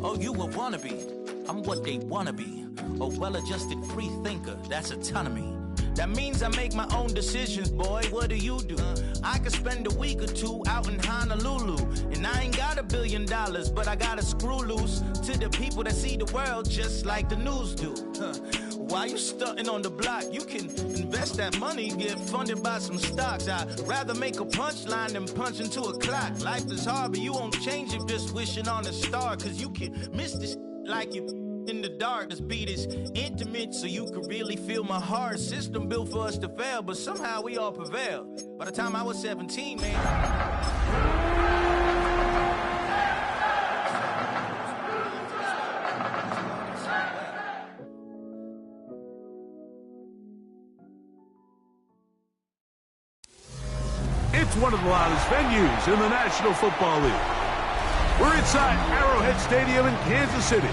Oh, you a wannabe. I'm what they wanna be. A well-adjusted free thinker, that's autonomy. That means I make my own decisions, boy. What do? I could spend a week or two out in Honolulu, and I ain't got $1 billion, but I got a screw loose to the people that see the world just like the news do. While you stunting on the block, you can invest that money, get funded by some stocks. I'd rather make a punchline than punch into a clock. Life is hard, but you won't change it just wishing on a star, cause you can miss this like you in the dark. This beat is intimate, so you can really feel my heart. System built for us to fail, but somehow we all prevail. By the time I was 17, man. It's one of the loudest venues in the National Football League. We're inside Arrowhead Stadium in Kansas City,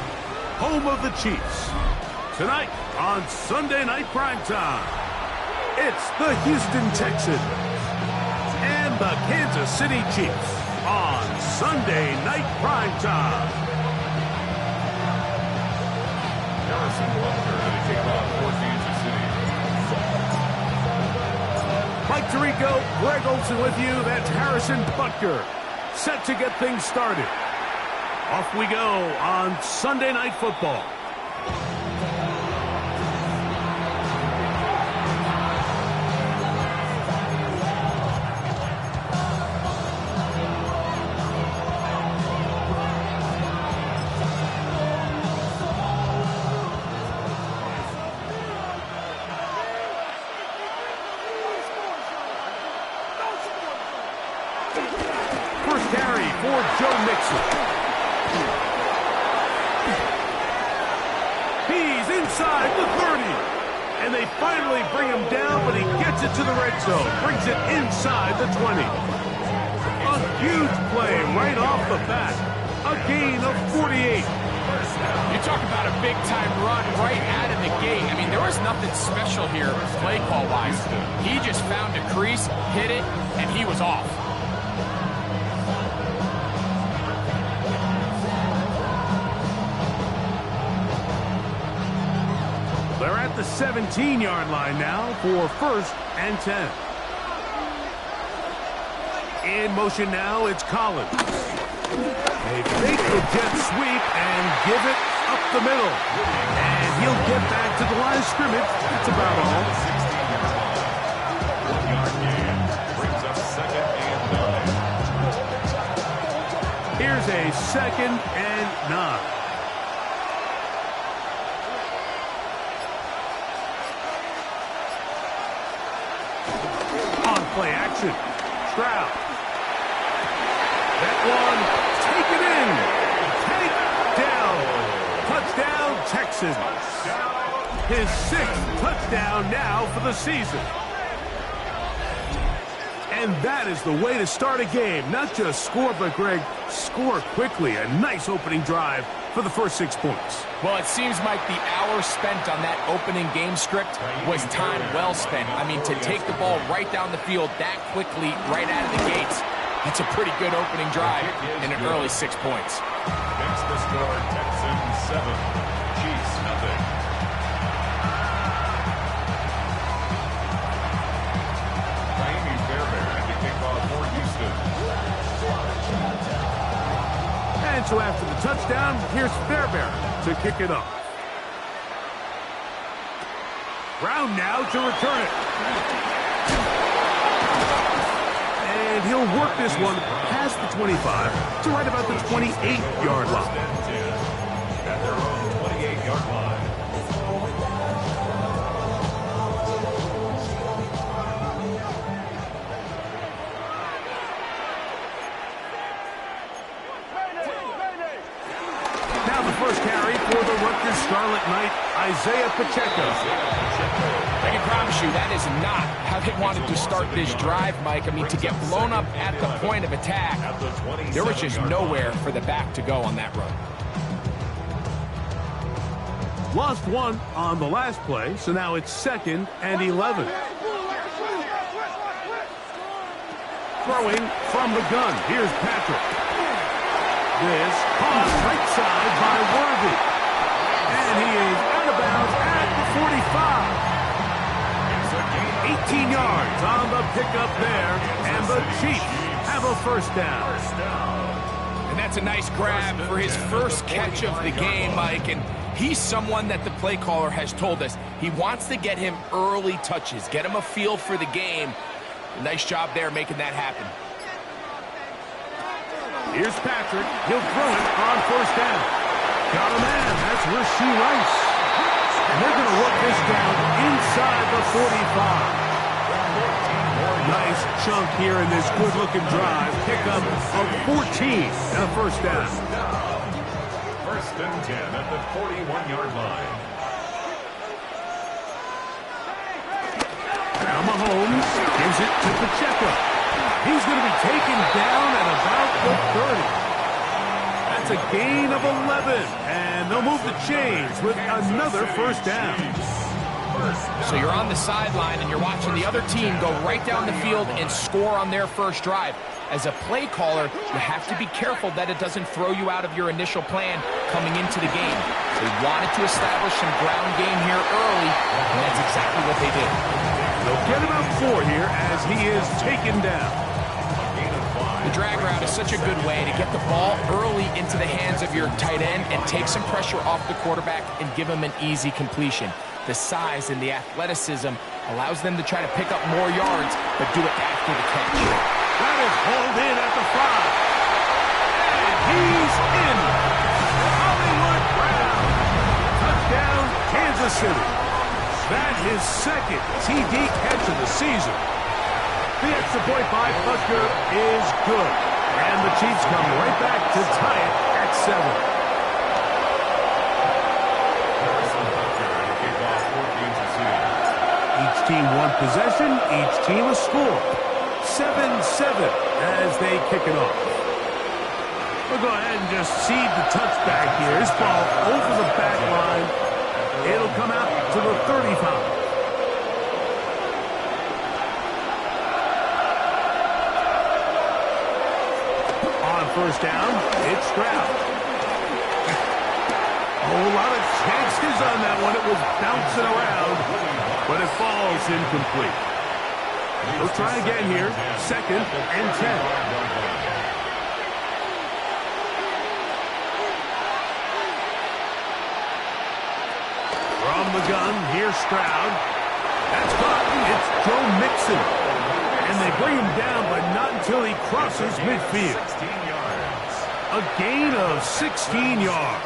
home of the Chiefs. Tonight on Sunday Night Primetime, it's the Houston Texans and the Kansas City Chiefs on Sunday Night Primetime. Harrison Butker to kick off for Kansas City. Mike Tirico, Greg Olsen with you. That's Harrison Butker, set to get things started. Off we go on Sunday Night Football. Inside the 30, and they finally bring him down, but he gets it to the red zone, brings it inside the 20. A huge play right off the bat, a gain of 48. You talk about a big-time run right out of the gate. I mean, there was nothing special here play call-wise. He just found a crease, hit it, and he was off. They're at the 17-yard line now for 1st and 10. In motion now, it's Collins. They fake the jet sweep and give it up the middle. And he'll get back to the line of scrimmage. That's about all. 1-yard gain brings up 2nd and 9. Here's a 2nd and 9. Play action. Stroud. That one, take it in. Take down. Touchdown, Texans. His 6th touchdown now for the season. And that is the way to start a game. Not just score, but, Greg, score quickly. A nice opening drive for the first 6 points. Well, it seems like the hour spent on that opening game script was time well spent. I mean, to take the ball right down the field that quickly, right out of the gates, that's a pretty good opening drive in an early 6 points. Next to score, Texans 7, Chiefs nothing. And so after the touchdown, here's Fairbairn to kick it up. Brown now to return it. And he'll work this one past the 25 to right about the 28-yard line. At their own 28-yard line. First carry for the Rutgers Scarlet Knight, Isaiah Pacheco. I can promise you that is not how they wanted to start this drive, Mike. I mean, to get blown up at the point of attack, there was just nowhere for the back to go on that run. Lost one on the last play, so now it's 2nd and 11. Throwing from the gun. Here's Patrick. This caught right side by first down. And that's a nice grab for his first catch of the game, Mike. And he's someone that the play caller has told us he wants to get him early touches, get him a feel for the game. Nice job there making that happen. Here's Patrick. He'll throw it on first down. Got a man. That's Rashee Rice. And they're going to work this down inside the 45. Nice chunk here in this good-looking drive. Pickup of 14 and a first down. First and 10 at the 41-yard line. Now Mahomes gives it to Pacheco. He's going to be taken down at about the 30. That's a gain of 11. And they'll move the chains with another first down. So you're on the sideline and you're watching the other team go right down the field and score on their first drive. As a play caller, you have to be careful that it doesn't throw you out of your initial plan coming into the game. They wanted to establish some ground game here early, and that's exactly what they did. They'll get about 4 here as he is taken down. The drag route is such a good way to get the ball early into the hands of your tight end and take some pressure off the quarterback and give him an easy completion. The size and the athleticism allows them to try to pick up more yards, but do it after the catch. That is hauled in at the 5. And he's in. Hollywood Brown. Touchdown, Kansas City. That is second TD catch of the season. The extra point by Butker is good. And the Chiefs come right back to tie it at 7. Each team one possession, each team a score. 7-7 as they kick it off. We'll go ahead and just seed the touchback here. This ball over the back line. It'll come out to the 35. On first down, it's Stroud. A whole lot of chances on that one. It was bouncing around, but it falls incomplete. We'll try again here. Second and 10. From the gun, here's Stroud. That's caught. It's Joe Mixon. And they bring him down, but not until he crosses midfield. A gain of 16 yards.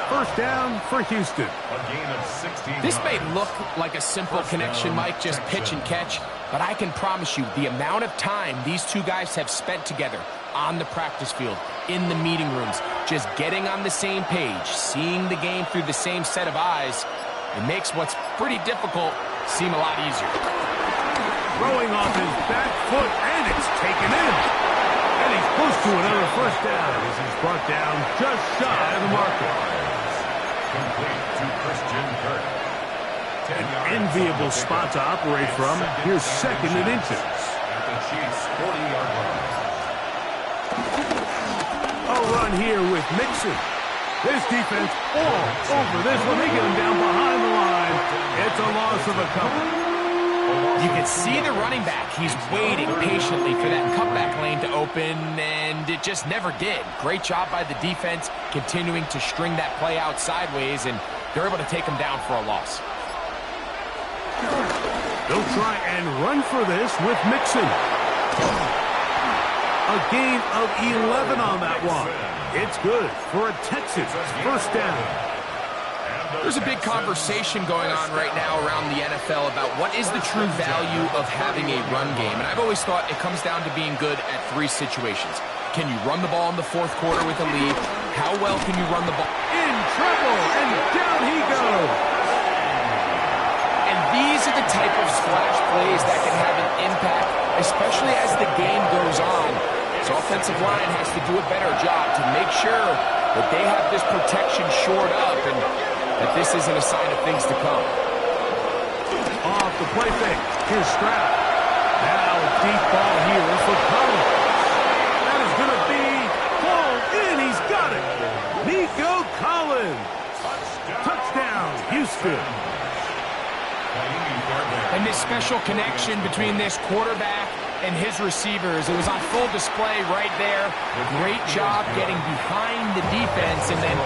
First down for Houston. A gain of 16 This may yards. look like a simple connection, Mike, just pitch and catch, but I can promise you the amount of time these two guys have spent together on the practice field, in the meeting rooms, just getting on the same page, seeing the game through the same set of eyes, it makes what's pretty difficult seem a lot easier. Throwing off his back foot, and it's taken in. And he's close to another first down as he's brought down just shy of the marker. Complete to Christian Kirk. An enviable spot to operate from. Here's second and inches. At the Chiefs' 40-yard line. A run here with Mixon. This defense all over this one. They get him down behind the line. It's a loss of a couple. You can see the running back. He's waiting patiently for that cutback lane to open, and it just never did. Great job by the defense continuing to string that play out sideways, and they're able to take him down for a loss. They'll try and run for this with Mixon. A gain of 11 on that one. It's good for a Texans first down. There's a big conversation going on right now around the NFL about what is the true value of having a run game. And I've always thought it comes down to being good at 3 situations. Can you run the ball in the 4th quarter with a lead? How well can you run the ball? In trouble, and down he goes. And these are the type of splash plays that can have an impact, especially as the game goes on. So offensive line has to do a better job to make sure that they have this protection shored up and that this isn't a sign of things to come. Off the play fake. Here's Stroud. Now a deep ball here for Collins. That is going to be pulled in. He's got it. Nico Collins. Touchdown, Houston. And this special connection between this quarterback and his receivers. It was on full display right there. Great job getting behind the defense. And then,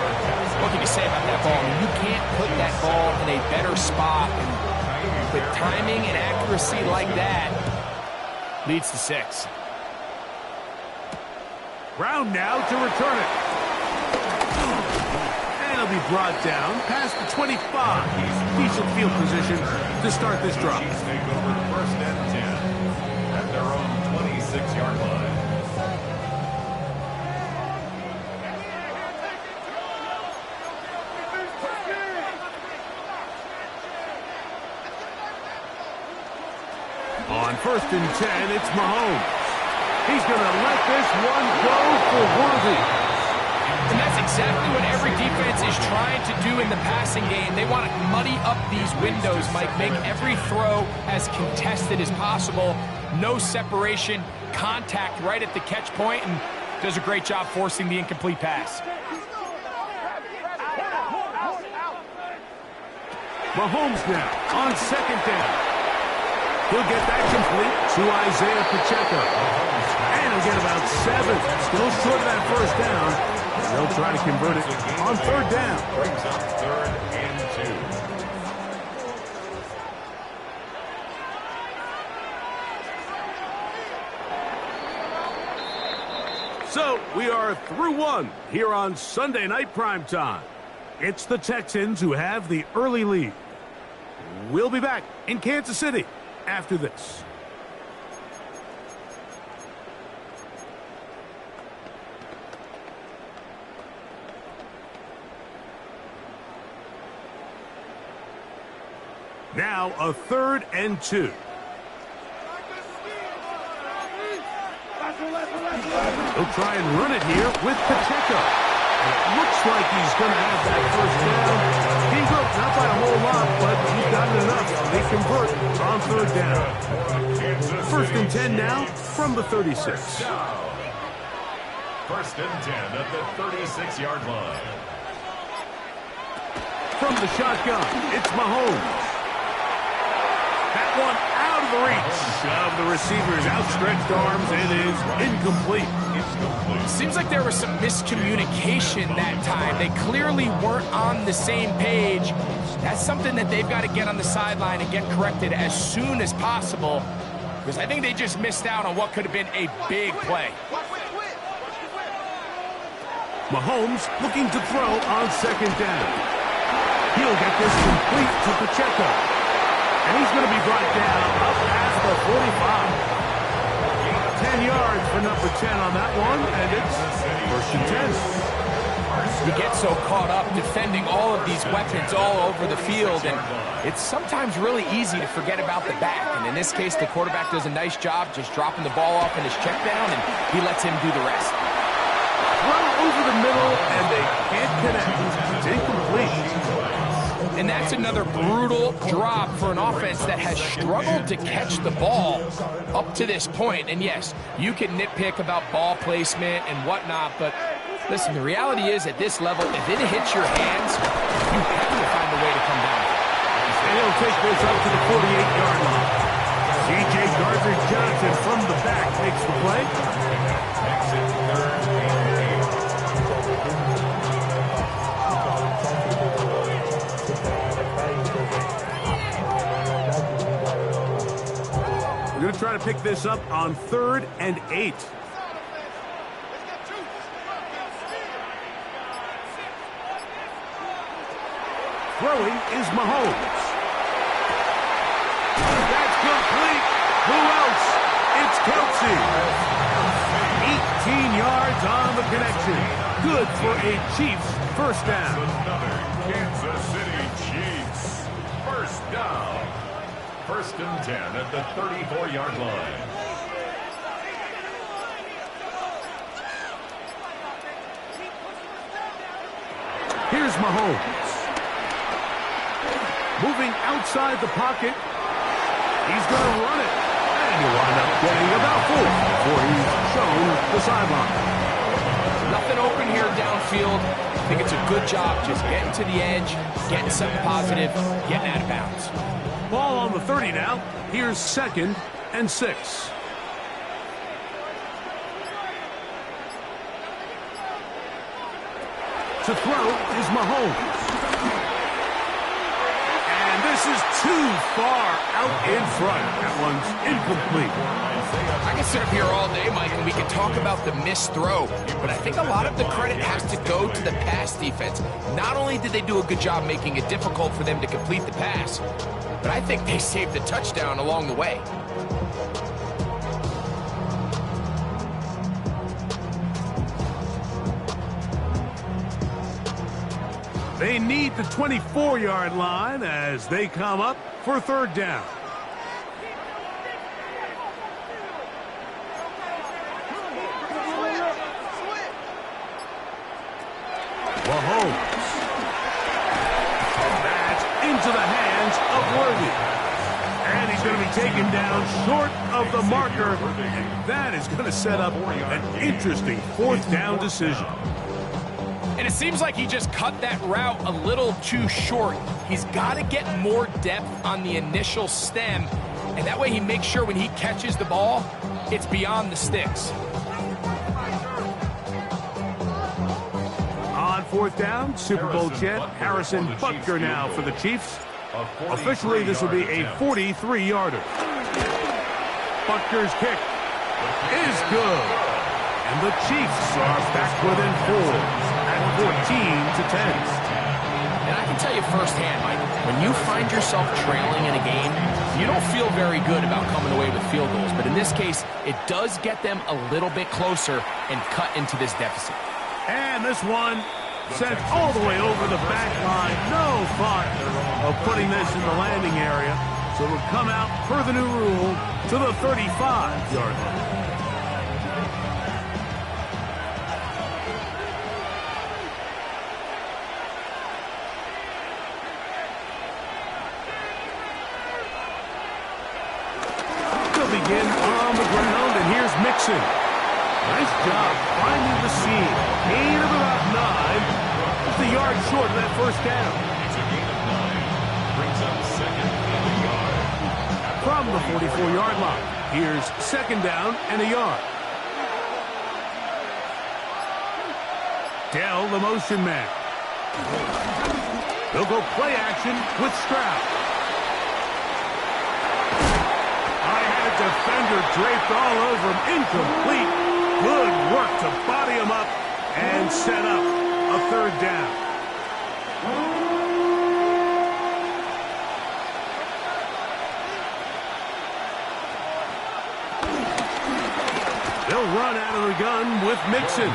what can you say about that ball? I mean, you can't put that ball in a better spot. And with timing and accuracy like that, leads to 6. Brown now to return it. And it'll be brought down past the 25. Decent field position to start this drive. Chiefs take over 1st and 10 at their own 26-yard line. On 1st and 10, it's Mahomes. He's going to let this one go for Worthy. And that's exactly what every defense is trying to do in the passing game. They want to muddy up these windows, Mike, make every throw as contested as possible. No separation, contact right at the catch point, and does a great job forcing the incomplete pass. Mahomes now on 2nd down. He'll get that complete to Isaiah Pacheco. And he'll get about 7. Still short of that 1st down. They'll try to convert it on 3rd down. Brings up 3rd and 2. So we are through 1 here on Sunday Night Primetime. It's the Texans who have the early lead. We'll be back in Kansas City after this. Now a 3rd and 2. He'll try and run it here with Pacheco. It looks like he's going to have that 1st down. He broke not by a whole lot, but he's gotten enough. They convert on 3rd down. 1st and 10 now from the 36. 1st and 10 at the 36-yard line. From the shotgun, it's Mahomes. That one out of the reach of the receiver's outstretched arms. It is incomplete. Seems like there was some miscommunication that time. They clearly weren't on the same page. That's something that they've got to get on the sideline and get corrected as soon as possible, because I think they just missed out on what could have been a big play. Mahomes looking to throw on 2nd down. He'll get this complete to Pacheco. And he's going to be brought down up past the 45. 10 yards for number 10 on that one, and it's 1st and 10. You get so caught up defending all of these weapons all over the field, and it's sometimes really easy to forget about the back. And in this case, the quarterback does a nice job just dropping the ball off in his check down, and he lets him do the rest. Throw over the middle, and they can't connect. It's incomplete. And that's another brutal drop for an offense that has struggled to catch the ball up to this point. And yes, you can nitpick about ball placement and whatnot, but listen, the reality is at this level, if it hits your hands, you have to find a way to come down. And he'll take this up to the 48-yard line. C.J. Gardner-Johnson from the back makes the play. Exit 3rd and 8. We're going to try to pick this up on 3rd and 8. Throwing is Mahomes. That's complete. Who else? It's Kelsey. 18 yards on the connection. Good for a Chiefs 1st down. Another Kansas City Chiefs 1st down. 1st and 10 at the 34-yard line. Here's Mahomes. Moving outside the pocket. He's going to run it. And he'll wind up getting about 4 before he's shown the sideline. Nothing open here downfield. I think it's a good job just getting to the edge, getting something positive, getting out of bounds. Ball on the 30 now. Here's 2nd and 6. To throw is Mahomes. And this is too far out in front. That one's incomplete. I can sit up here all day, Mike, and we can talk about the missed throw, but I think a lot of the credit has to go to the pass defense. Not only did they do a good job making it difficult for them to complete the pass, but I think they saved the touchdown along the way. They need the 24-yard line as they come up for third down. Mahomes. That's into the hands of Worthy. And he's going to be taken down short of the marker. And that is going to set up an interesting fourth down decision. And it seems like he just cut that route a little too short. He's got to get more depth on the initial stem, and that way he makes sure when he catches the ball, it's beyond the sticks. On fourth down, Super Bowl champ Harrison Butker now for the Chiefs. Officially, this will be a 43-yarder. Butker's kick is good. And the Chiefs are back within 4. 14-10. And I can tell you firsthand, Mike, when you find yourself trailing in a game, you don't feel very good about coming away with field goals. But in this case, it does get them a little bit closer and cut into this deficit. And this one sent all the way over the back line. No thought of putting this in the landing area. So it'll come out per the new rule to the 35-yard line. Begin on the ground, and here's Mixon. Nice job finding the seam. Gain of about 9. Just a yard short of that first down. It's a gain of 9. Brings up second and a yard. From the 44-yard line, here's second down and a yard. Dell, the motion man. They'll go play action with Stroud. Defender draped all over him. Incomplete. Good work to body him up and set up a third down. They'll run out of the gun with Mixon.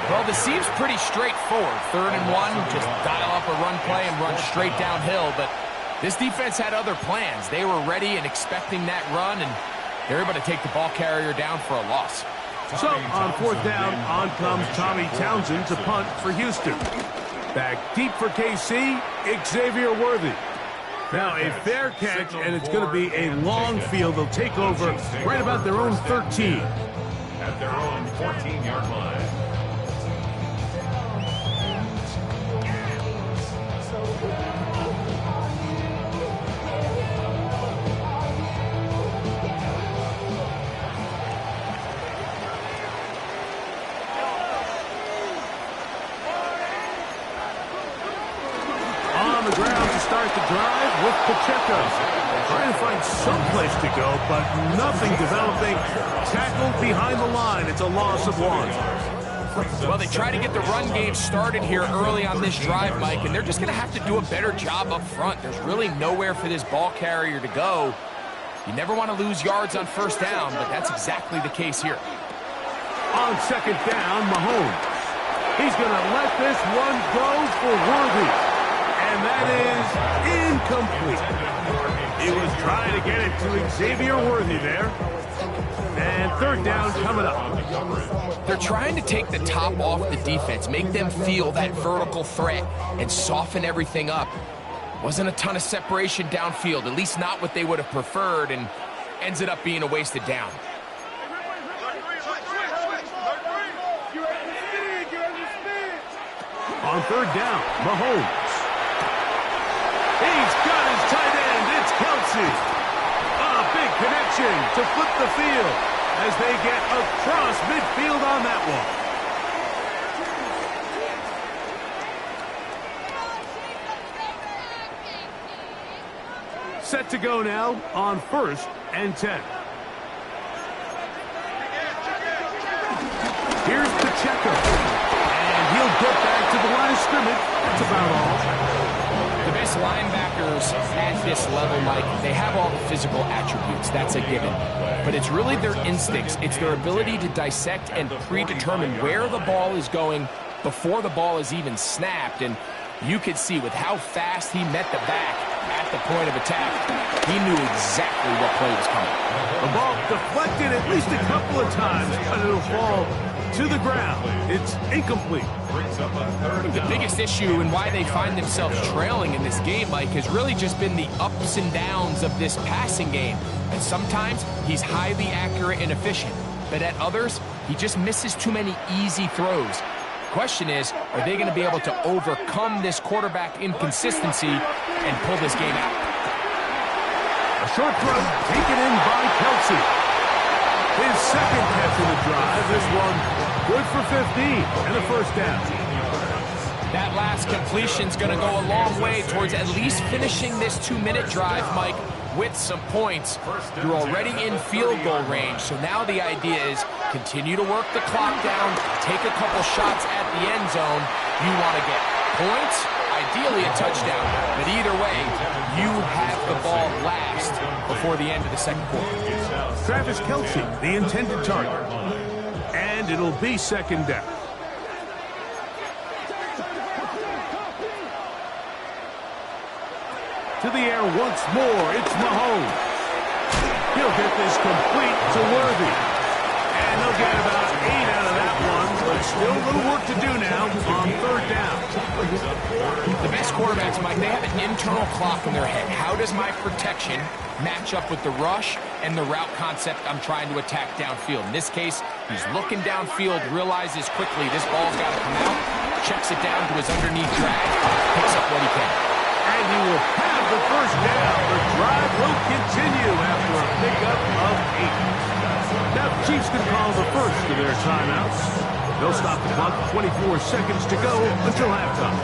Well, this seems pretty straightforward. 3rd and 1, just dial up a run play and run straight downhill. But this defense had other plans. They were ready and expecting that run, and they're able to take the ball carrier down for a loss. So, on fourth down, on comes Tommy Townsend to punt for Houston. Back deep for KC, Xavier Worthy. Now, a fair catch, and it's going to be a long field. They'll take over right about their own 13. At their own 14-yard line. Start the drive with Pacheco. Trying to find some place to go, but nothing developing. Tackled behind the line. It's a loss of 1. Well, they try to get the run game started here early on this drive, Mike, and they're just going to have to do a better job up front. There's really nowhere for this ball carrier to go. You never want to lose yards on first down, but that's exactly the case here. On second down, Mahomes. He's going to let this one go for Worthy. And that is incomplete. He was trying to get it to Xavier Worthy there. And third down coming up. They're trying to take the top off the defense, make them feel that vertical threat, and soften everything up. Wasn't a ton of separation downfield, at least not what they would have preferred, and ends it up being a wasted down. On third down, Mahomes. He's got his tight end. It's Kelsey. A big connection to flip the field as they get across midfield on that one. Set to go now on 1st and 10. Here's Pacheco. And he'll get back to the line of scrimmage. That's about all. The best linebackers at this level, Mike, they have all the physical attributes. That's a given. But it's really their instincts. It's their ability to dissect and predetermine where the ball is going before the ball is even snapped. And you could see with how fast he met the back at the point of attack, he knew exactly what play was coming. The ball deflected at least a couple of times, but it'll fall to the ground. It's incomplete. The biggest issue and why they find themselves trailing in this game, Mike, has really just been the ups and downs of this passing game. And sometimes he's highly accurate and efficient, but at others, he just misses too many easy throws. Question is, are they going to be able to overcome this quarterback inconsistency and pull this game out? A short throw taken in by Kelsey. His second catch of the drive. This one good for 15 and a first down. That last completion's going to go a long way towards at least finishing this 2-minute drive, Mike, with some points. You're already in field goal range, so now the idea is continue to work the clock down, take a couple shots at the end zone. You want to get points, ideally a touchdown, but either way, you have the ball last before the end of the second quarter. Travis Kelsey, the intended target. And it'll be second down. To the air once more, it's Mahomes. He'll get this complete to Worthy. And they'll get about 8 out of that one, but still a little work to do now on third down. The best quarterbacks, Mike, they have an internal clock in their head. How does my protection match up with the rush and the route concept I'm trying to attack downfield? In this case, he's looking downfield, realizes quickly this ball's got to come out, checks it down to his underneath drag, picks up what he can. And he will have the first down. The drive will continue after a pickup of 8. Now the Chiefs can call the first of their timeouts. They'll stop the clock 24 seconds to go until halftime.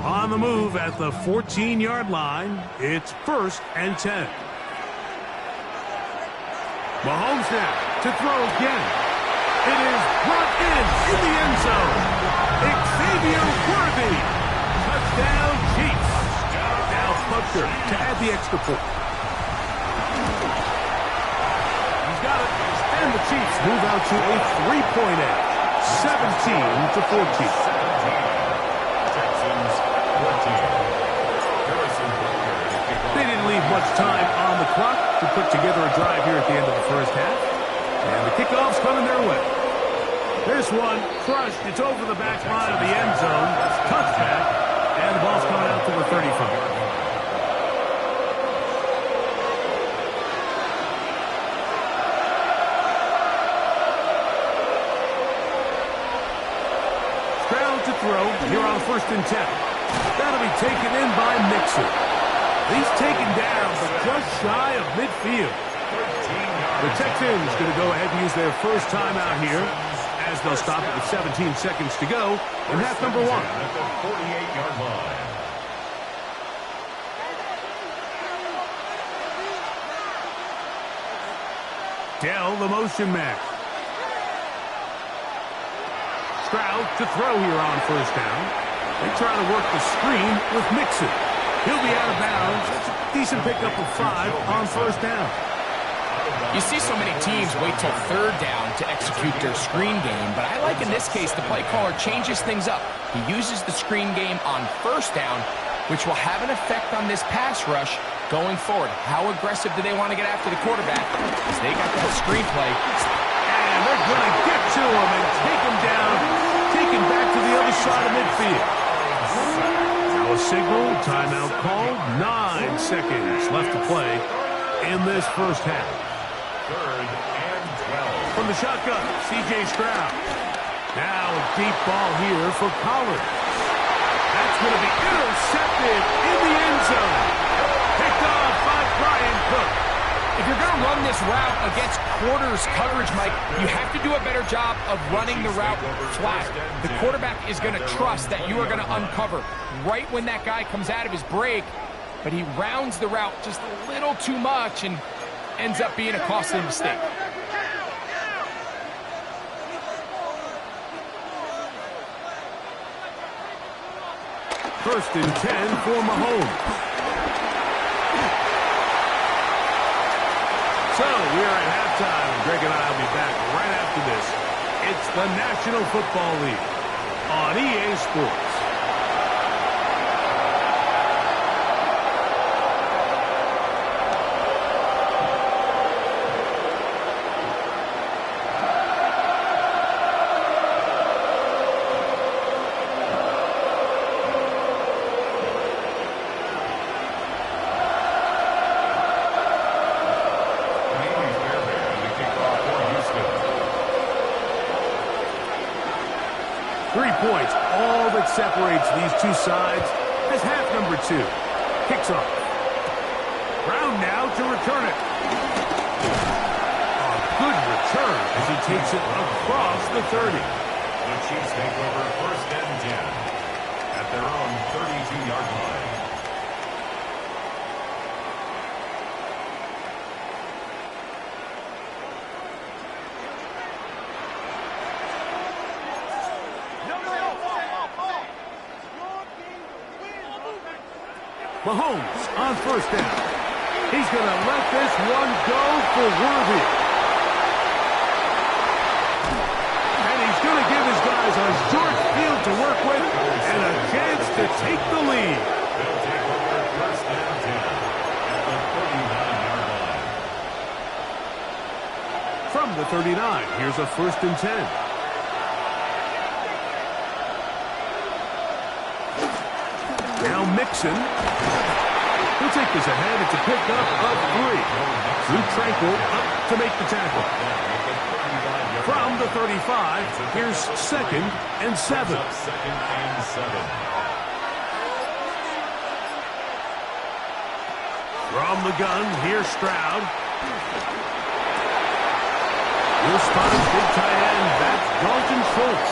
On the move at the 14-yard line, it's 1st and 10. Mahomes now to throw again. It is brought in the end zone. Xavier Worthy. Touchdown, Chiefs. Now Butker to add the extra point. He's got it. And the Chiefs move out to a 3-point edge. 17-14. They didn't leave much time on the clock to put together a drive here at the end of the first half. And the kickoff's coming their way. This one crushed. It's over the back line of the end zone. Touchback. And the ball's coming out to the 35. Stroud to throw here on 1st and 10. That'll be taken in by Mixon. He's taken down, but just shy of midfield. The Texans going to go ahead and use their first timeout here as they'll stop it with 17 seconds to go in half number 1. At the 48-yard line. Dell, the motion man. Stroud to throw here on 1st down. They try to work the screen with Mixon. He'll be out of bounds. That's a decent pickup of 5 on 1st down. You see so many teams wait till 3rd down to execute their screen game, but I like in this case the play caller changes things up. He uses the screen game on 1st down, which will have an effect on this pass rush going forward. How aggressive do they want to get after the quarterback? Because they got that screen play. And they're going to get to him and take him down, take him back to the other side of midfield. Now a signal, timeout called, 9 seconds left to play in this first half. 3rd and 12. From the shotgun, C.J. Stroud. Now a deep ball here for Collins. That's going to be intercepted in the end zone. Picked off by Brian Cook. If If you're going to run this route against quarters coverage, Mike, you have to do a better job of running the route flat. The quarterback is going to trust that you are going to uncover right when that guy comes out of his break, but he rounds the route just a little too much and ends up being a costly mistake. First and 10 for Mahomes. So we are at halftime. Greg and I will be back right after this. It's the National Football League on EA Sports. Points, all that separates these two sides as half number 2. Kicks off. Brown now to return it. A good return as he takes it across the 30. The Chiefs take over first and 10 at their own 32-yard line. Mahomes on first down. He's going to let this one go for Worthy. And he's going to give his guys a short field to work with and a chance to take the lead. They'll take over first and 10 at the 39-yard line. From the 39, here's a first and 10. Now Mixon. He'll take this ahead. It's a pickup of 3. Drew Tranquil up to make the tackle. From the 35, here's second and 7. From the gun, here's Stroud. He'll spot his big tight end. That's Dalton Schultz.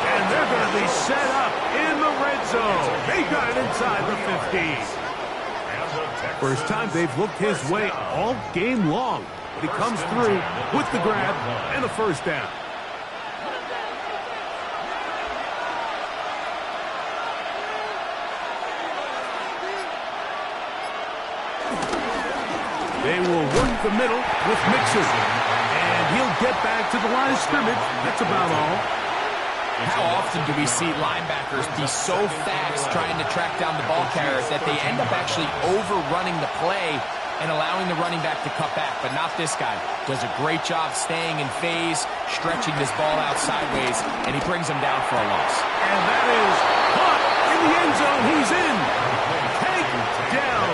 And they're going to be set up in the red zone. They got it inside the 15. First time they've looked his way all game long. But he comes through with the grab and a first down. They will work the middle with Mixon. And he'll get back to the line of scrimmage. That's about all. How often do we see linebackers be so fast trying to track down the ball carrier that they end up actually overrunning the play and allowing the running back to cut back? But not this guy. Does a great job staying in phase, stretching this ball out sideways, and he brings him down for a loss. And that is caught in the end zone. He's in. Take down.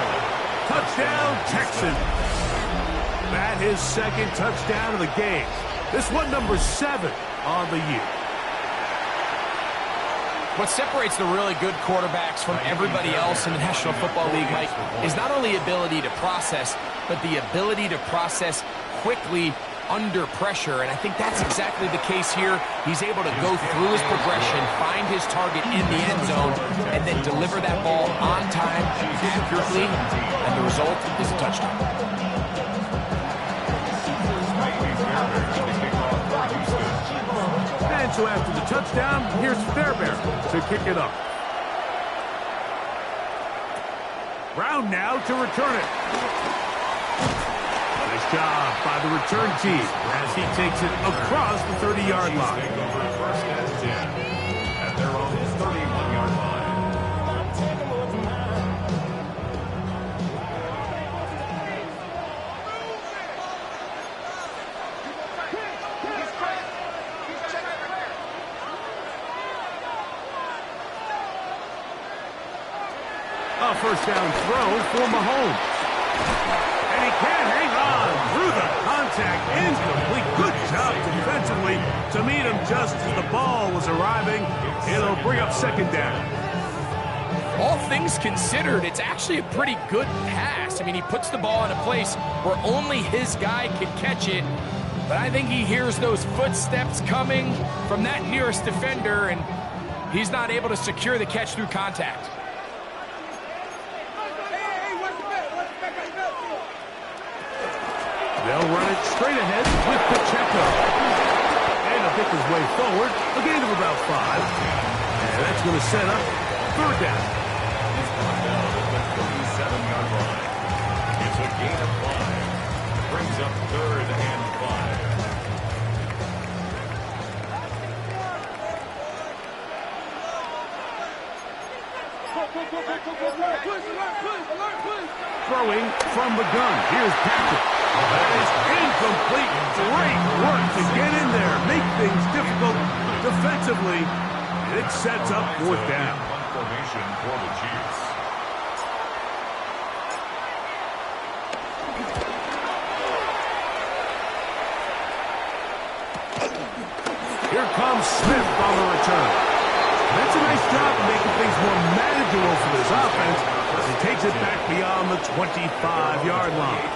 Touchdown, Texans. That is second touchdown of the game. This one number 7 on the year. What separates the really good quarterbacks from everybody else in the National Football League, Mike, is not only ability to process, but the ability to process quickly under pressure. And I think that's exactly the case here. He's able to go through his progression, find his target in the end zone, and then deliver that ball on time, accurately, and the result is a touchdown. And so after the touchdown, here's Fairbairn to kick it up. Brown now to return it. Nice job by the return team as he takes it across the 30-yard line. First and 10 at their own 31-yard line. A first down throw for Mahomes. And he can't hang on through the contact. Incomplete. Good job defensively to meet him just as the ball was arriving. It'll bring up second down. all things considered, it's actually a pretty good pass. I mean, he puts the ball in a place where only his guy can catch it. But I think he hears those footsteps coming from that nearest defender, and he's not able to secure the catch through contact. They'll run it straight ahead with Pacheco. And he'll pick his way forward, a gain of about 5. And that's going to set up third down. He's brought down at the 37-yard line. It's a gain of 5. Brings up 3rd and 5. Throwing from the gun. Here's Patrick. That is incomplete. Great work to get in there. Make things difficult defensively. It sets up 4th down. Formation for the Chiefs. Here comes Smith on the return. That's a nice job of making things more manageable for this offense as he takes it back beyond the 25-yard line.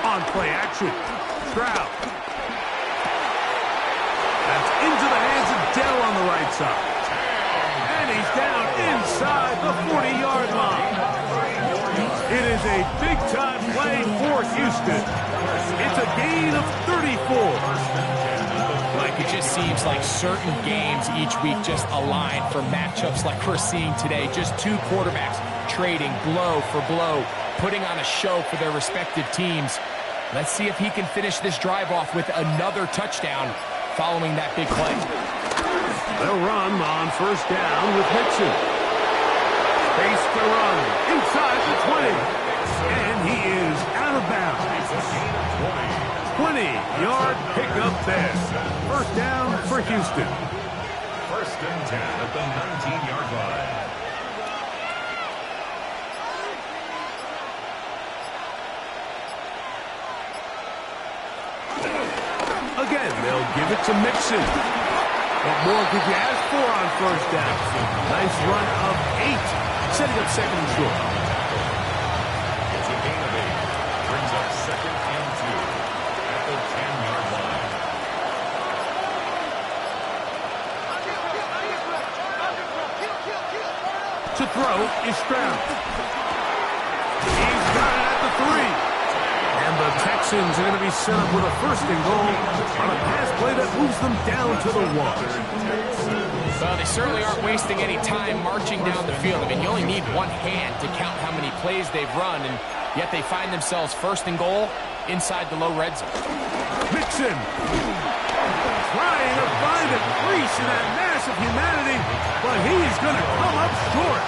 On play action, Stroud. That's into the hands of Dell on the right side. And he's down inside the 40-yard line. It is a big-time play for Houston. It's a gain of 34. Like, it just seems like certain games each week just align for matchups like we're seeing today. Just two quarterbacks trading blow for blow, putting on a show for their respective teams. Let's see if he can finish this drive off with another touchdown following that big play. They'll run on 1st down with Mixon. Face to run inside the 20. And he is out of bounds. 20-yard pickup there. 1st down for Houston. 1st and 10 at the 19-yard line. Again, they'll give it to Mixon. What more could you ask for on 1st down? Nice run of 8, setting up 2nd and short. It's a gain of 8. Brings up 2nd and 2 at the 10-yard line. To throw is Stroud. He's got it at the 3. And the Texans are going to be set up with a 1st and goal on a pass play that moves them down to the 1. Well, they certainly aren't wasting any time marching down the field. I mean, you only need one hand to count how many plays they've run, and yet they find themselves 1st and goal inside the low red zone. Mixon trying to find a crease in that mass of humanity, but he's going to come up short.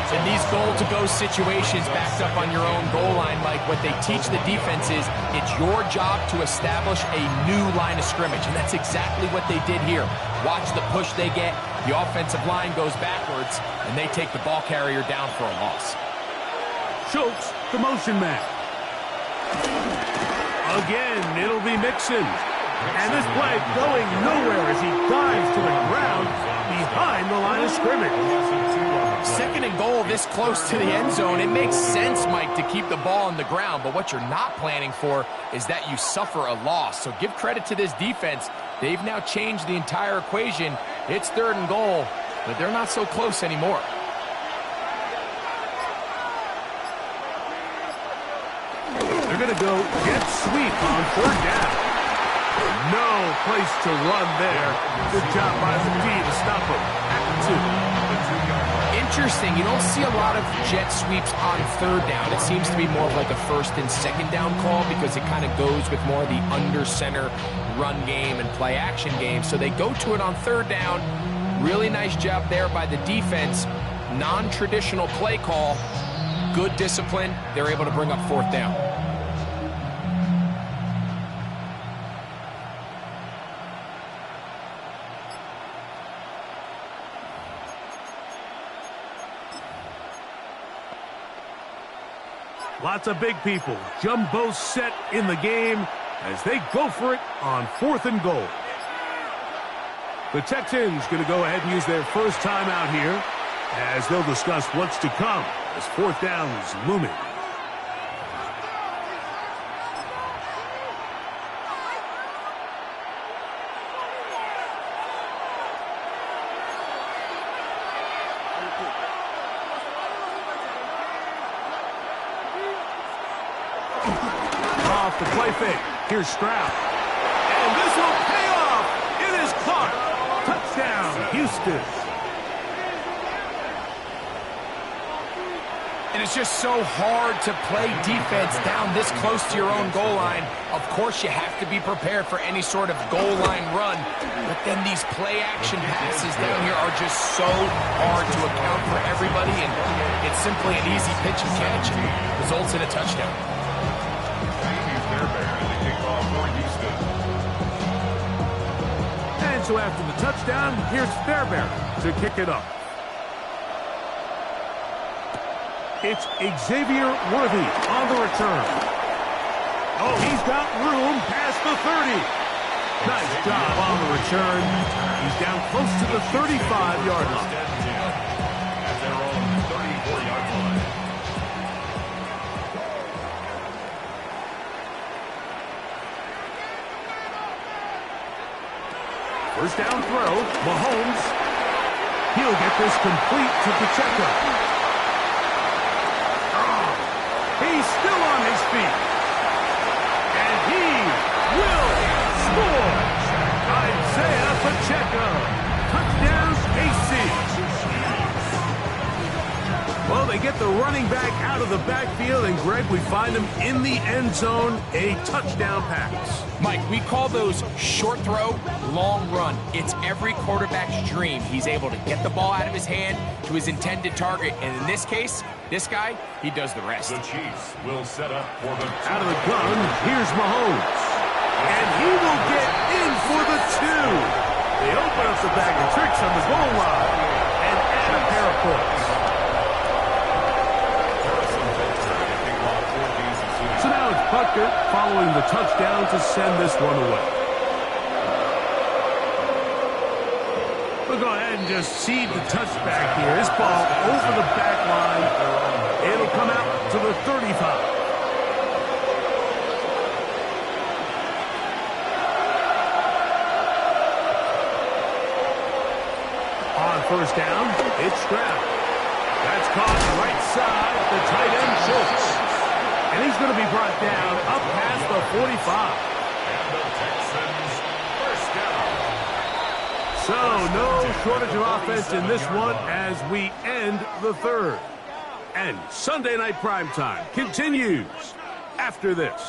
In these goal-to-go situations backed up on your own goal line, Mike, what they teach the defense is it's your job to establish a new line of scrimmage, and that's exactly what they did here. Watch the push they get. The offensive line goes backwards, and they take the ball carrier down for a loss. Schultz, the motion man. Again, it'll be Mixon. And this play going nowhere as he dives to the ground behind the line of scrimmage. 2nd and goal this close to the end zone. It makes sense, Mike, to keep the ball on the ground, but what you're not planning for is that you suffer a loss. So give credit to this defense. They've now changed the entire equation. It's 3rd and goal, but they're not so close anymore. They're going to go jet sweep on 3rd down. No place to run there. Good job by the D to stop him at the 2. Interesting. You don't see a lot of jet sweeps on 3rd down. It seems to be more of like a 1st and 2nd down call because it kind of goes with more of the under center run game and play action game. So they go to it on 3rd down. Really nice job there by the defense. Non-traditional play call. Good discipline. They're able to bring up 4th down. Lots of big people. Jumbo set in the game as they go for it on 4th and goal. The Texans going to go ahead and use their first timeout here as they'll discuss what's to come as fourth down is looming. Off the play fake. Here's Stroud. And this will pay off. It is caught. Touchdown, Houston. And it's just so hard to play defense down this close to your own goal line. Of course, you have to be prepared for any sort of goal line run. But then these play-action passes down here are just so hard to account for everybody. And it's simply an easy pitch and catch. And results in a touchdown. And so after the touchdown, here's Fairbairn to kick it up. It's Xavier Worthy on the return. Oh, he's got room past the 30. Nice job on the return. He's down close to the 35-yard line. At their own 34-yard line. First down throw, Mahomes. He'll get this complete to Pacheco. He's still on his feet. And he will score. Isaiah Pacheco. Touchdown, KC. Well, they get the running back out of the backfield, and Greg, we find him in the end zone, a touchdown pass. Mike, we call those short throw, long run. It's every quarterback's dream. He's able to get the ball out of his hand to his intended target, and in this case, this guy, he does the rest. The Chiefs will set up for the out of the gun. Here's Mahomes, and he will get in for the 2. They open up the bag of tricks on the goal line and add a pair of points. So now it's Butker following the touchdown to send this one away. We'll go ahead and just seed the touchback here. This ball over the back line. It'll come out to the 35. On first down, it's Stroud. That's caught right side, the tight end Schultz. And he's going to be brought down up past the 45. And the Texans first down. So no shortage of offense in this one as we end the third. And Sunday Night Primetime continues after this.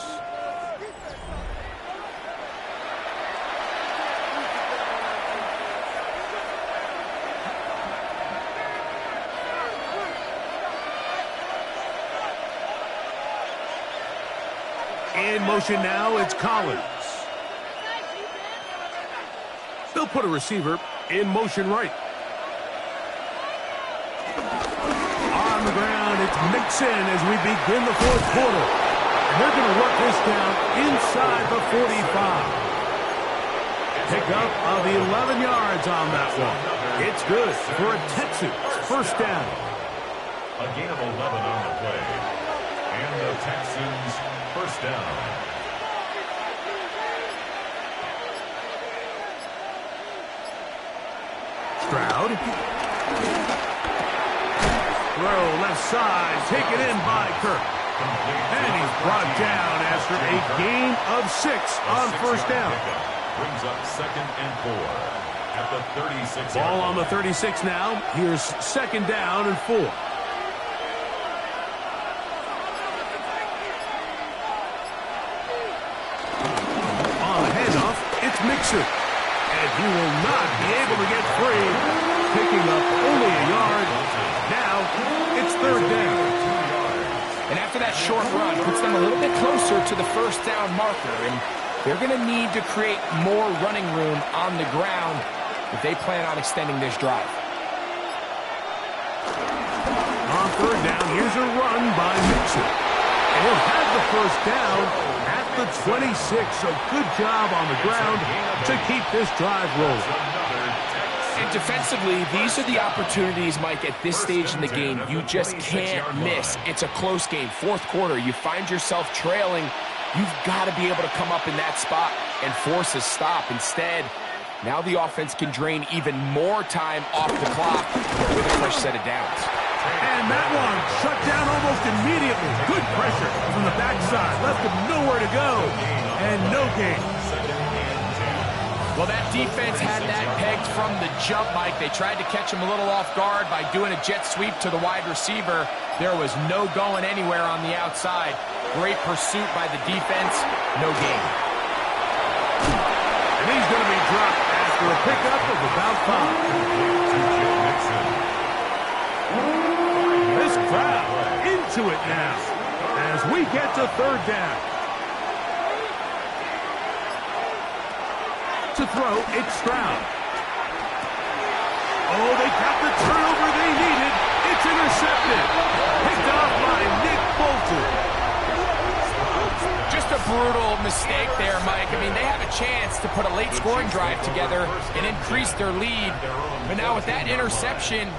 In motion now, it's Collins. They'll put a receiver in motion right. On the ground, it's Mixon as we begin the fourth quarter. And they're going to work this down inside the 45. Pickup of 11 yards on that one. It's good for a Texans first down. A gain of 11 on the play. And the Texans first down. Stroud. Throw left side, taken in by Kirk. And he's brought down after a gain of 6 on first down. Brings up 2nd and 4 at the 36. Ball on the 36 now. Here's 2nd down and 4. On the handoff, it's Mixon. And he will not be able to get free. Picking up only a yard. Now, it's 3rd down. And after that short run, puts them a little bit closer to the first down marker. And they're going to need to create more running room on the ground if they plan on extending this drive. On 3rd down, here's a run by Mixon. And he'll have the first down at the 26. So good job on the ground to keep this drive rolling. And defensively, these are the opportunities, Mike, at this stage in the game you just can't miss. It's a close game. Fourth quarter, you find yourself trailing. You've got to be able to come up in that spot and force a stop. Instead, now the offense can drain even more time off the clock with a fresh set of downs. And that one shut down almost immediately. Good pressure from the backside. Left him nowhere to go. And no gain. Well, that defense had that pegged from the jump, Mike. They tried to catch him a little off guard by doing a jet sweep to the wide receiver. There was no going anywhere on the outside. Great pursuit by the defense. No gain. And he's going to be dropped after a pickup of about 5. This crowd into it now as we get to third down. To throw, it's Stroud. Oh, they got the turnover they needed. It's intercepted. Picked off by Nick Bolton. Just a brutal mistake there, Mike. I mean, they have a chance to put a late scoring drive together and increase their lead. But now with that interception,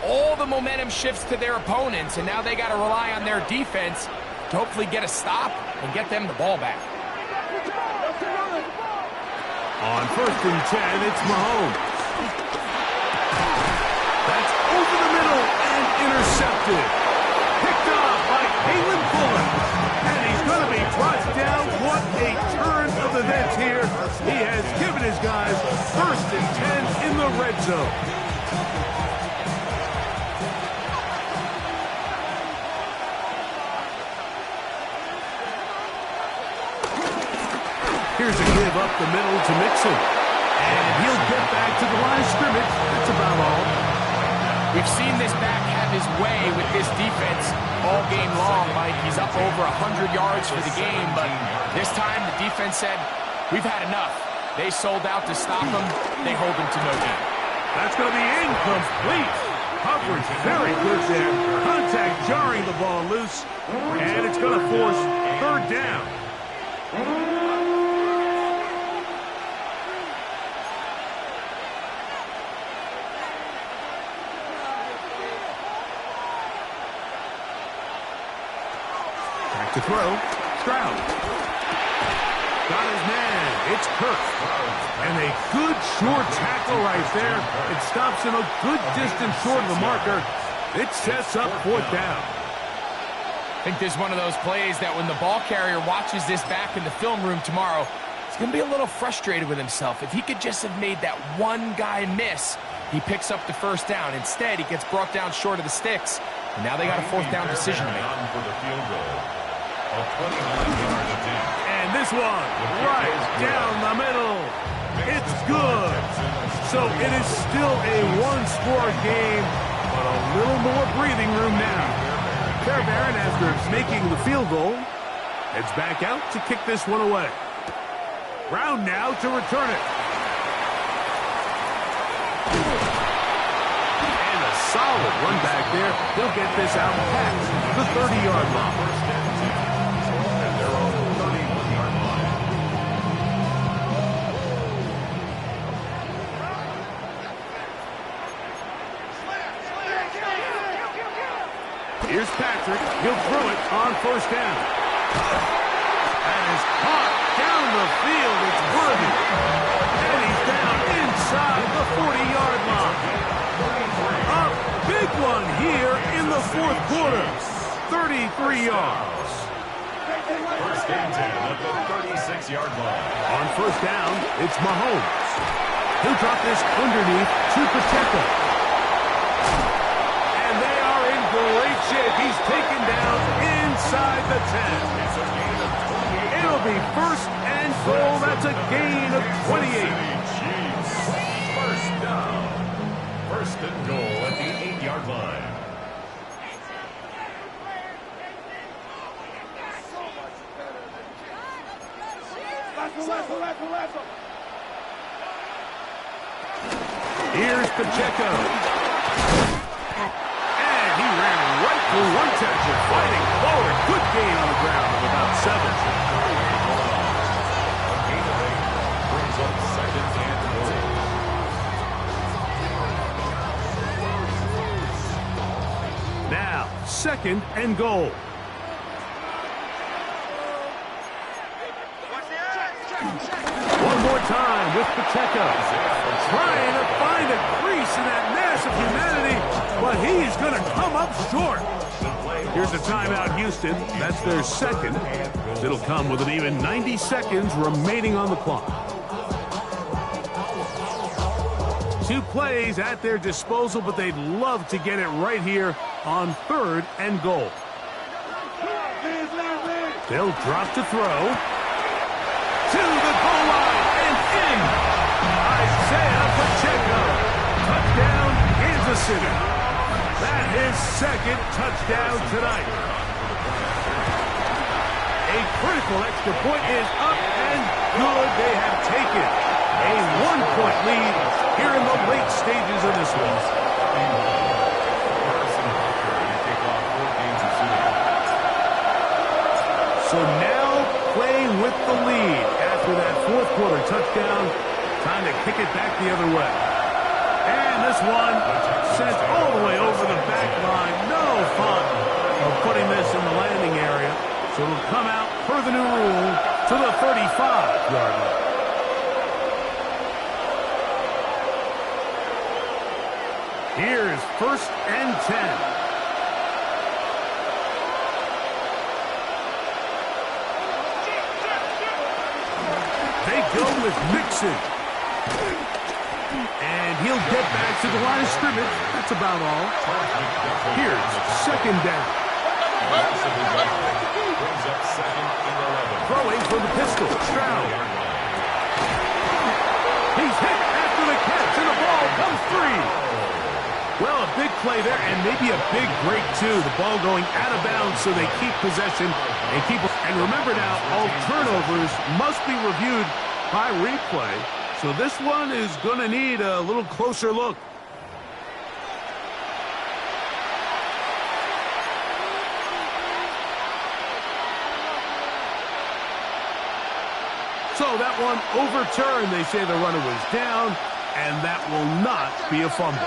all the momentum shifts to their opponents, and now they got to rely on their defense to hopefully get a stop and get them the ball back. On 1st and 10, it's Mahomes. That's over the middle and intercepted. Picked off by Kalen Fuller. And he's going to be brought down. What a turn of events here. He has given his guys 1st and 10 in the red zone. Here's a give up the middle to Mixon. And he'll get back to the line of scrimmage. That's about all. We've seen this back have his way with this defense all game long, Mike. He's up over 100 yards for the game, but this time the defense said, we've had enough. They sold out to stop him. They hold him to no gain. That's going to be incomplete. Coverage very good there. Contact jarring the ball loose. And it's going to force third down. To throw, Stroud. Got his man. It's Kirk. And a good short tackle right there. It stops him a good distance short of the marker. It sets up fourth down. I think this is one of those plays that when the ball carrier watches this back in the film room tomorrow, he's going to be a little frustrated with himself. If he could just have made that one guy miss, he picks up the first down. Instead, he gets brought down short of the sticks. And now they got a fourth down decision to make. And this one, right down the middle. It's good. So it is still a one-score game, but a little more breathing room now. Fairbairn, after making the field goal, heads back out to kick this one away. Brown now to return it. And a solid run back there. He'll get this out past the 30-yard line. Here's Patrick. He'll throw it on first down. And is caught down the field. It's Worthy. And he's down inside the 40-yard line. A big one here in the fourth quarter. 33 yards. First and 10 at the 36-yard line. On first down, it's Mahomes. He'll drop this underneath to Pacheco. Great shape. He's taken down inside the 10. It'll be first and goal. That's a gain of 28. First down. First and goal at the 8-yard line. Here's Pacheco. He ran right through one tackle, fighting forward. Good gain on the ground of about 7. A gain of 8 brings up second and goal. second and goal. One more time with Pacheco. Trying to find a crease in that mass of humanity, but he's going to come up short. Here's a timeout, Houston. That's their second. It'll come with an even 90 seconds remaining on the clock. 2 plays at their disposal, but they'd love to get it right here on third and goal. They'll drop to throw. To the goal line and in. Isaiah Pacheco. Touchdown, Kansas City. That is second touchdown tonight. A critical extra point is up and good. They have taken a 1-point lead here in the late stages of this one. So now playing with the lead after that fourth quarter touchdown. Time to kick it back the other way. And this one sent all the way over the back line. No fun of putting this in the landing area. So it'll come out per the new rule to the 35-yard line. Here's 1st and 10. They go with Mixon. And he'll get back to the line of scrimmage. That's about all. Here's 2nd down. Throwing from the pistol, Stroud. He's hit after the catch, and the ball comes free. Well, a big play there, and maybe a big break, too. The ball going out of bounds, so they keep possession and keep. And remember now, all turnovers must be reviewed by replay. So this one is going to need a little closer look. So that one overturned. They say the runner was down, and that will not be a fumble.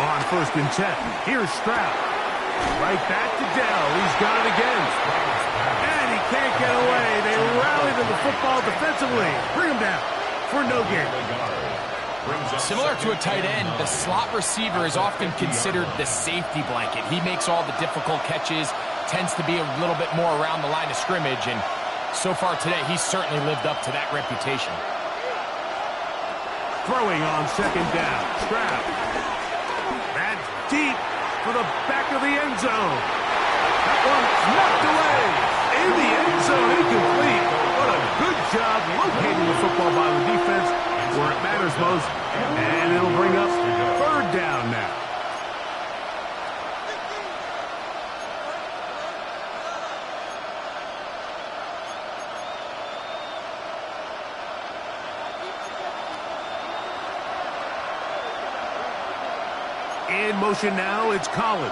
On 1st and 10, here's Stroud. Right back to Dell. He's got it again. And he can't get away. They rally to the football defensively. Bring him down for no gain. Similar to a tight end, the slot receiver is often considered the safety blanket. He makes all the difficult catches, tends to be a little bit more around the line of scrimmage, and so far today, he's certainly lived up to that reputation. Throwing on 2nd down. Stroud. That's deep for the back of the end zone. That one knocked away. In the end zone, incomplete. What a good job locating the football by the defense where it matters most. And it'll bring up 3rd down now. In motion now, it's Collins.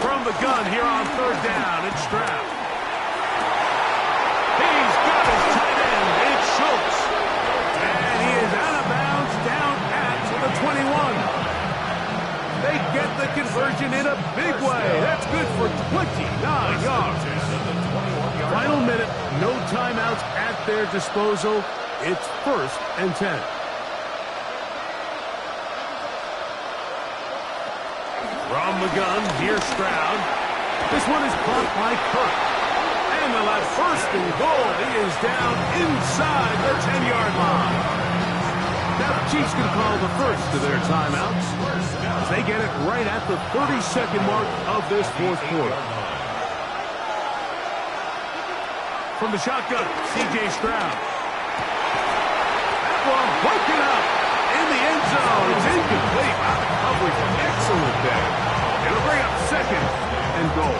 From the gun here on 3rd down, it's Stroud. He's got his tight end, it's Schultz. And he is out of bounds down at the 21. They get the conversion in a big way. That's good for 29 yards. Final minute, no timeouts at their disposal. It's 1st and 10. From the gun, here's Stroud. This one is caught by Kirk. And they'll have 1st and goal. He is down inside the 10-yard line. Now the Chiefs can call the first of their timeouts as they get it right at the 30-second mark of this fourth quarter. From the shotgun, C.J. Stroud. That one broken up in the end zone. It's incomplete. Wow, the coverage excellent there. It'll bring up 2nd and goal.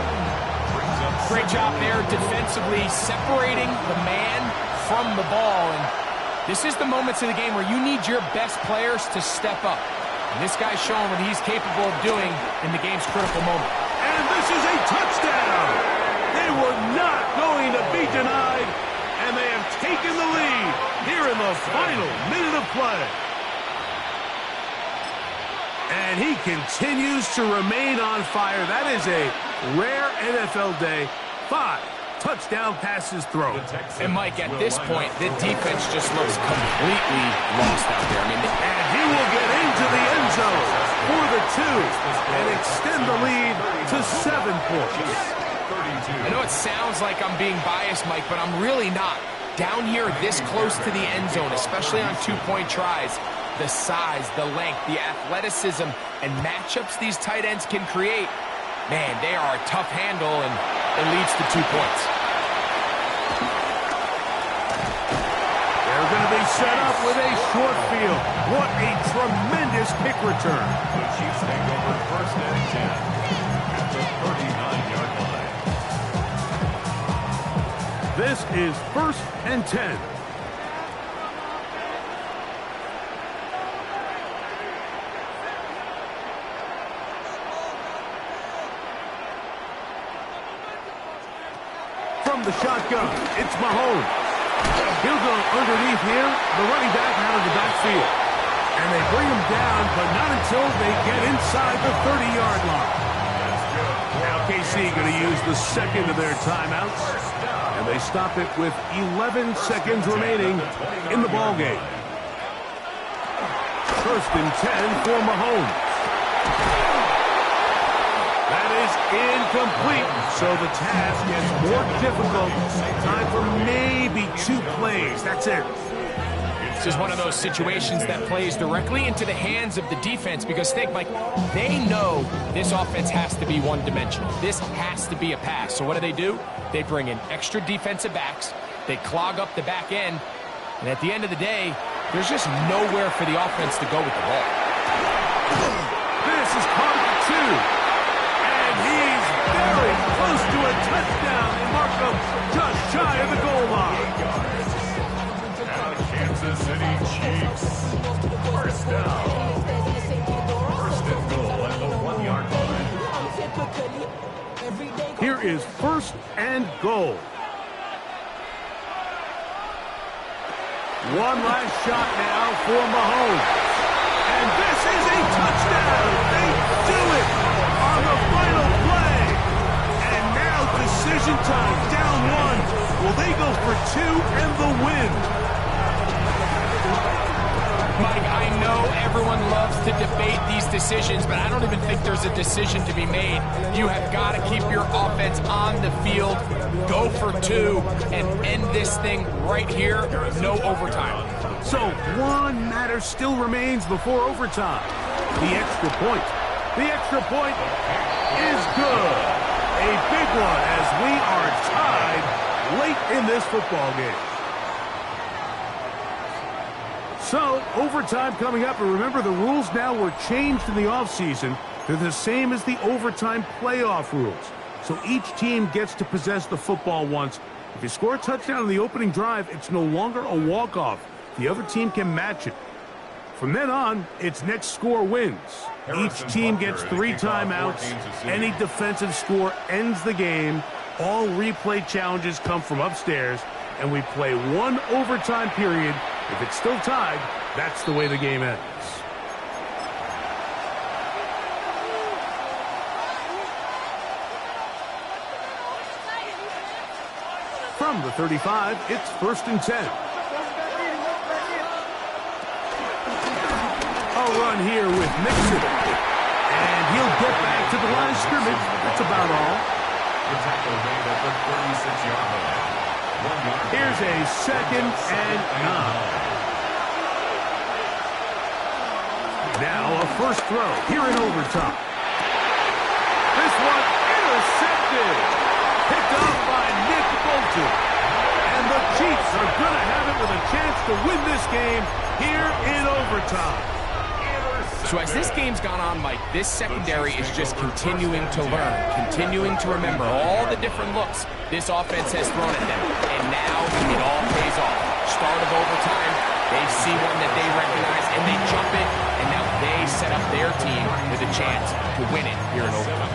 Great job there defensively, separating the man from the ball. And this is the moments of the game where you need your best players to step up. And this guy's showing what he's capable of doing in the game's critical moment. And this is a touchdown. They were not going to be denied, and they have taken the lead here in the final minute of play. And he continues to remain on fire. That is a rare NFL day. 5 touchdown passes thrown. And Mike, at this point, the defense just looks completely lost out there. I mean, and he will get into the end zone for the 2 and extend the lead to 7 points. I know it sounds like I'm being biased, Mike, but I'm really not. Down here this close to the end zone, especially on 2-point tries, the size, the length, the athleticism, and matchups these tight ends can create, man, they are a tough handle, and it leads to 2 points. They're going to be set up with a short field. What a tremendous kick return. The Chiefs take over 1st and 10 at the 39-yard line. This is 1st and 10. From the shotgun, it's Mahomes. He'll go underneath him, the running back out of the backfield. And they bring him down, but not until they get inside the 30-yard line. Now KC going to use the second of their timeouts. And they stop it with 11 seconds remaining in the ballgame. 1st and 10 for Mahomes. That is incomplete, so the task gets more difficult. Time for maybe 2 plays. That's it. This is one of those situations that plays directly into the hands of the defense because, think, Mike, they know this offense has to be one-dimensional. This has to be a pass. So what do? They bring in extra defensive backs. They clog up the back end. And at the end of the day, there's just nowhere for the offense to go with the ball. This is caught 2. He's very close to a touchdown, and Markham just shy of the goal line. And the Kansas City Chiefs, 1st down. 1st and goal at the 1-yard line. Here is 1st and goal. One last shot now for Mahomes. And this is a touchdown. They do it on the final play. And now decision time, down 1. Will they go for 2 and the win? Mike, I know everyone loves to debate these decisions, but I don't even think there's a decision to be made. You have got to keep your offense on the field, go for 2, and end this thing right here. No overtime. So one matter still remains before overtime. The extra point. The extra point is good. A big one as we are tied late in this football game. So, overtime coming up, and remember the rules now were changed in the offseason. They're the same as the overtime playoff rules. So each team gets to possess the football once. If you score a touchdown on the opening drive, it's no longer a walk-off. The other team can match it. From then on, it's next score wins. Each team gets 3 timeouts. Any defensive score ends the game. All replay challenges come from upstairs, and we play 1 overtime period. If it's still tied, that's the way the game ends. From the 35, it's 1st and 10. A run here with Mixon. And he'll get back to the line of scrimmage. That's about all. The tackle made at the 36-yard line. Here's a 2nd and 9. Now a first throw here in overtime. This one intercepted. Picked off by Nick Bolton. And the Chiefs are going to have it with a chance to win this game here in overtime. So as this game's gone on, Mike, this secondary is just continuing to learn, continuing to remember all the different looks this offense has thrown at them. And now it all pays off. Start of overtime, they see one that they recognize, and they jump it, and now they set up their team with a chance to win it here in overtime.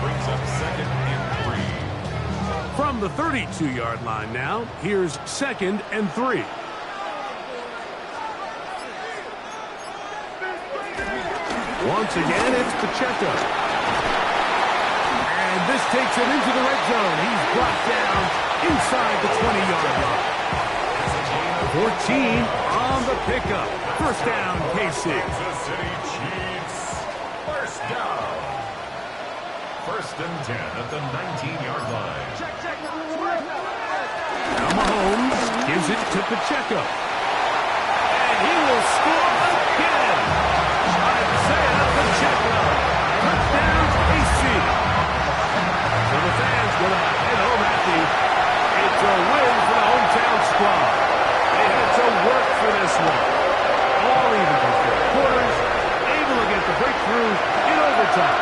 Brings up 2nd and 3. From the 32-yard line now, here's 2nd and 3. Once again, it's Pacheco. And this takes it into the red zone. He's brought down inside the 20-yard line. 14 on the pickup. First down, KC. Kansas City Chiefs. First down. First and 10 at the 19-yard line. Now Mahomes gives it to Pacheco. And he will score again. Isaiah Pacheco. Touchdown, KC. So the fans going to head home happy. It's a win for the hometown squad. They had to work for this one. All even for 4 quarters. Able to get the breakthrough in overtime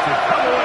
to come away